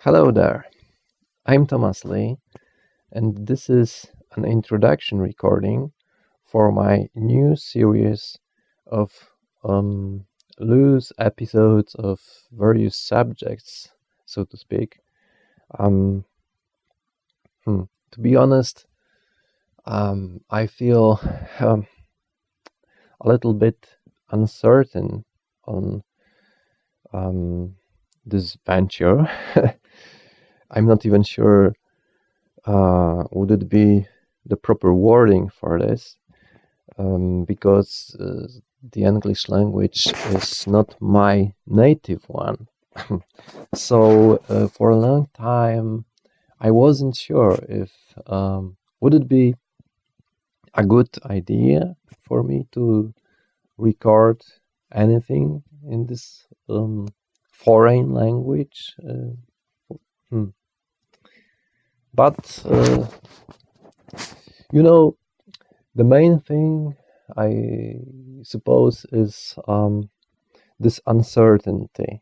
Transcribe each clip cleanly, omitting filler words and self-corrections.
Hello there, I'm Thomas Lee, and this is an introduction recording for my new series of loose episodes of various subjects, so to speak. Um, to be honest, I feel um, a little bit uncertain on um, this venture. I'm not even sure would it be the proper wording for this, because the English language is not my native one. So for a long time, I wasn't sure if would it be a good idea for me to record anything in this foreign language. Hmm. But the main thing I suppose is this uncertainty.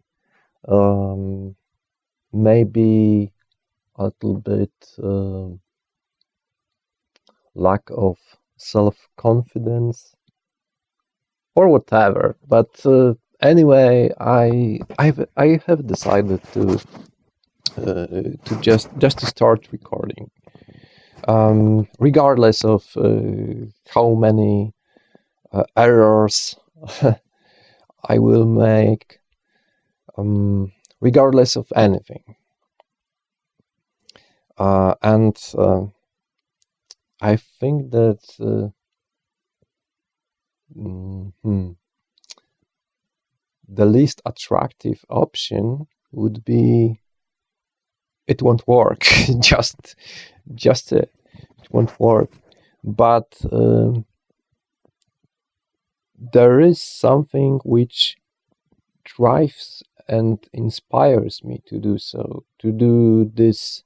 Um, Maybe a little bit lack of self-confidence or whatever. But anyway, I have decided to just to start recording, regardless of how many errors I will make, regardless of anything. And I think that the least attractive option would be it won't work. just it won't work. But there is something which drives and inspires me to do so, to do this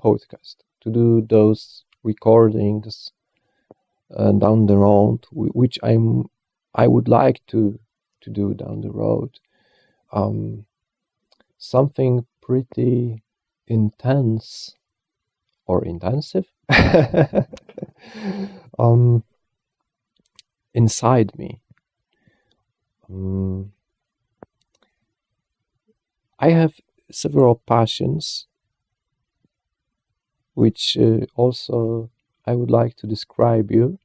podcast, to do those recordings down the road, which I would like to do down the road. Something pretty intense or intensive inside me. I have several passions, which also I would like to describe you,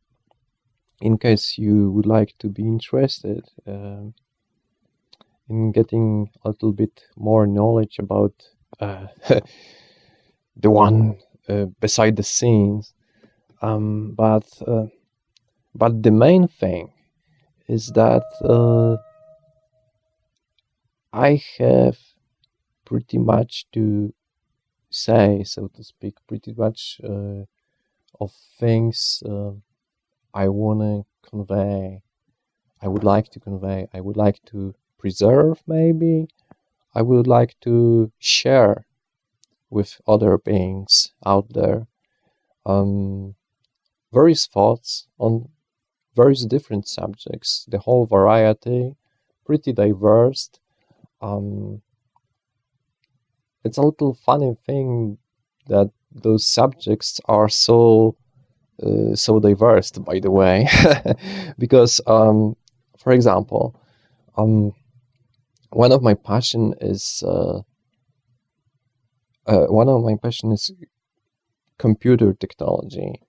in case you would like to be interested in getting a little bit more knowledge about the one beside the scenes. But the main thing is that I have pretty much to say, so to speak, pretty much of things I want to convey, I would like to convey, I would like to preserve, maybe I would like to share with other beings out there, various thoughts on various different subjects, the whole variety, pretty diverse. It's a little funny thing that those subjects are so diverse, by the way, because for example, one of my passion is computer technology,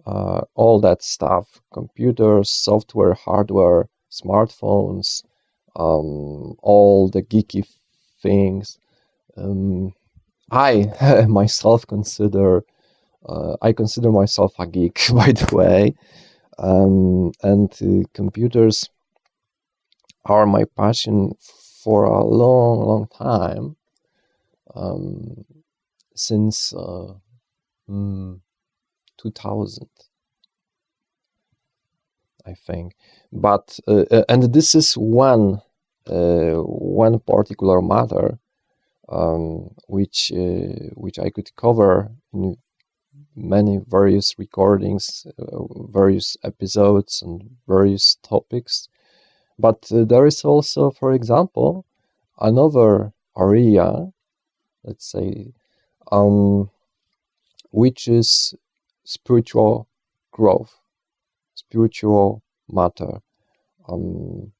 all that stuff, computers, software, hardware, smartphones, all the geeky things. I myself consider myself a geek, by the way, and computers are my passion for a long time, since 2000, I think. But and this is one particular matter, which I could cover in many various recordings, various episodes, and various topics. But there is also, for example, another area let's say, um, which is spiritual growth, spiritual matter. Um,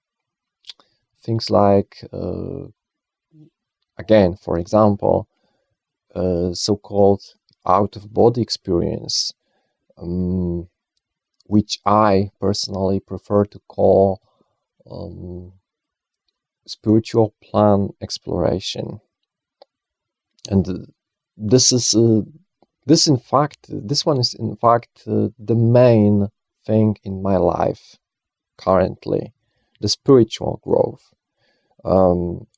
things like, again, for example, so-called out-of-body experience, um, which I personally prefer to call um, spiritual plan exploration. And this is this one is in fact the main thing in my life currently, the spiritual growth.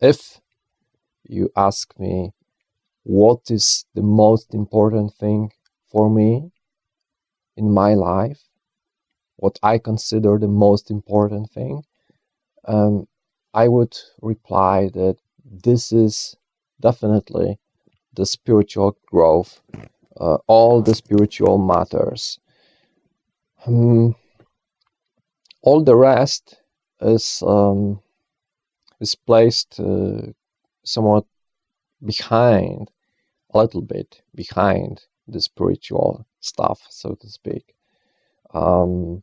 If you ask me what is the most important thing for me in my life, what I consider the most important thing, I would reply that this is definitely the spiritual growth, all the spiritual matters. All the rest is placed somewhat behind, a little bit behind the spiritual stuff, so to speak. All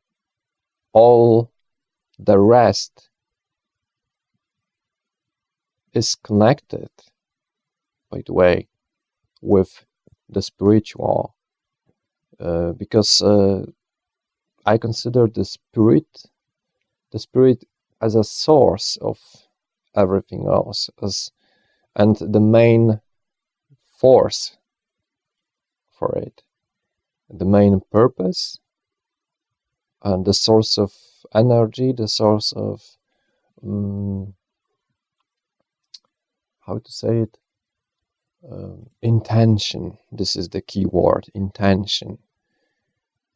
the rest is connected, by the way, with the spiritual, because I consider the spirit as a source of everything else, and the main force for it, the main purpose, and the source of energy, the source of how to say it, intention. This is the key word, intention.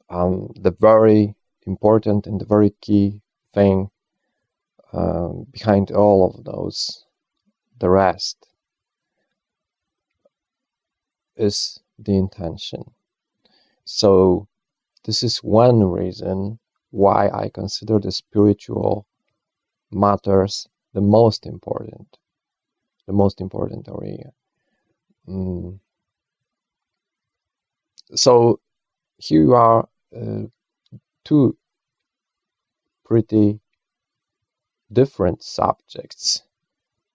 The very important and the very key thing behind all of those, the rest, is the intention. So this is one reason why I consider the spiritual matters the most important area. So here are two pretty different subjects,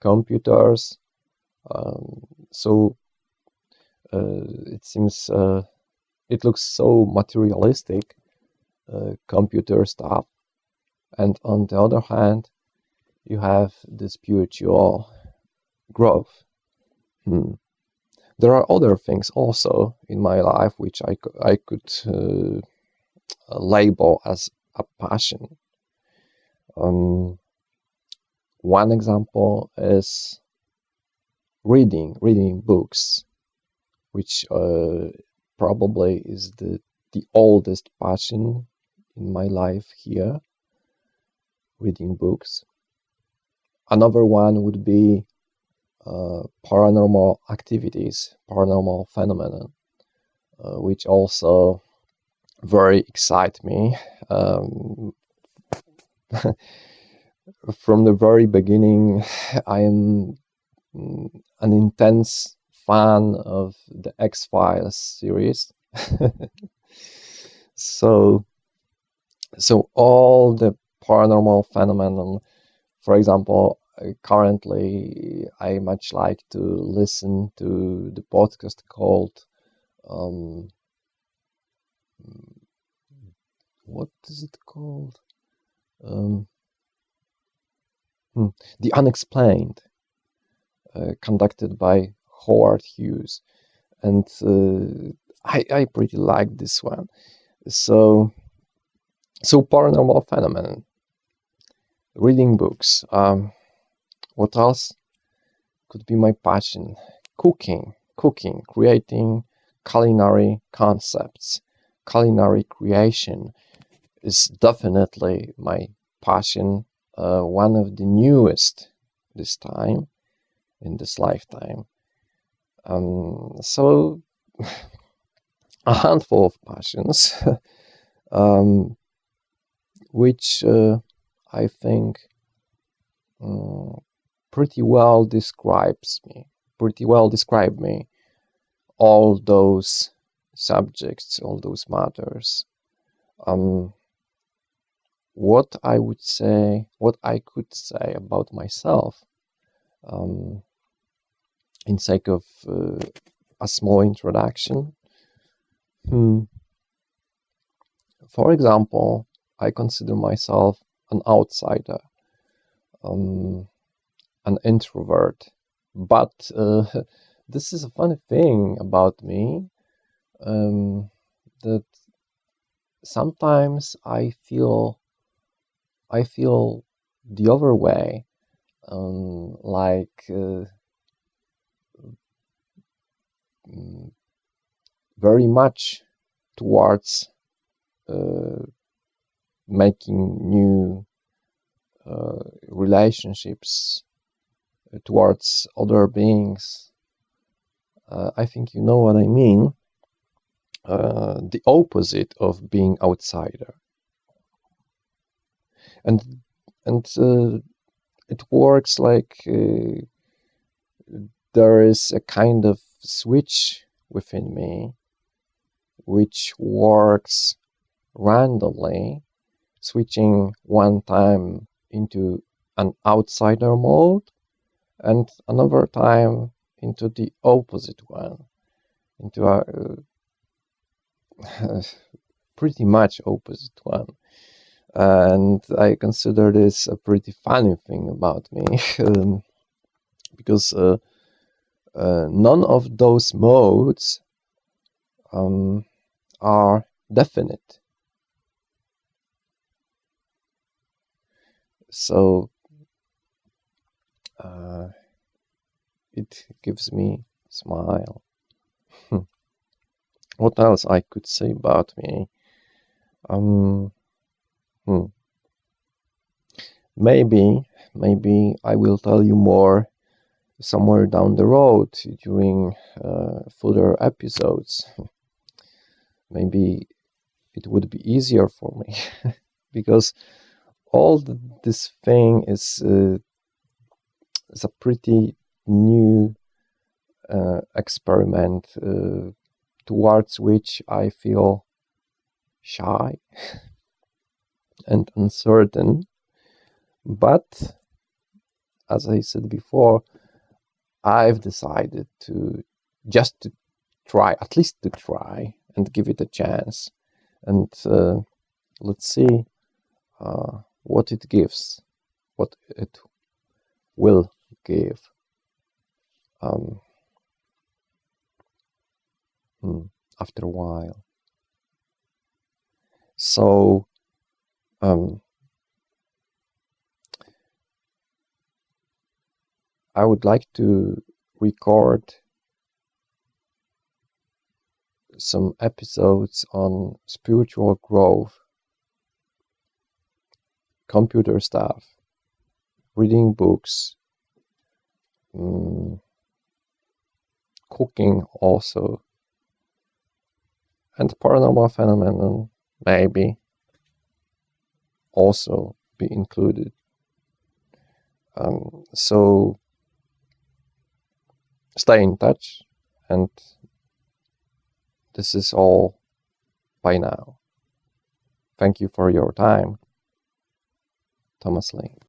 computers. So it seems it looks so materialistic, computer stuff, and on the other hand, you have the spiritual growth. There are other things also in my life which I could label as a passion. One example is reading books, which probably is the oldest passion in my life here, reading books. Another one would be paranormal activities, paranormal phenomena, which also very excite me. From the very beginning, I am an intense fan of the X-Files series. So all the paranormal phenomenon, for example, currently I much like to listen to the podcast called what is it called? The Unexplained, conducted by Howard Hughes, and I pretty like this one. So paranormal phenomenon, reading books. What else could be my passion? Cooking, creating culinary concepts, culinary creation is definitely my passion. One of the newest this time, in this lifetime. So a handful of passions, which I think pretty well describes me. pretty well describe me. All those subjects, all those matters. What I would say, what I could say about myself, in sake of a small introduction. For example, I consider myself an outsider, an introvert. But this is a funny thing about me, that sometimes I feel the other way, like very much towards making new relationships towards other beings. I think you know what I mean. The opposite of being outsider, and it works like there is a kind of switch within me which works randomly, switching one time into an outsider mode and another time into the opposite one, into a pretty much opposite one. And I consider this a pretty funny thing about me, because none of those modes are definite. So it gives me a smile. What else I could say about me? Maybe I will tell you more somewhere down the road during further episodes. Maybe it would be easier for me because all this thing is a pretty new experiment towards which I feel shy and uncertain. But as I said before, I've decided to try, at least to try, and give it a chance. And let's see what it gives, what it will give. After a while. So I would like to record some episodes on spiritual growth, computer stuff, reading books, cooking also, and paranormal phenomenon maybe also be included. So stay in touch, and this is all by now. Thank you for your time. Thomas Lane.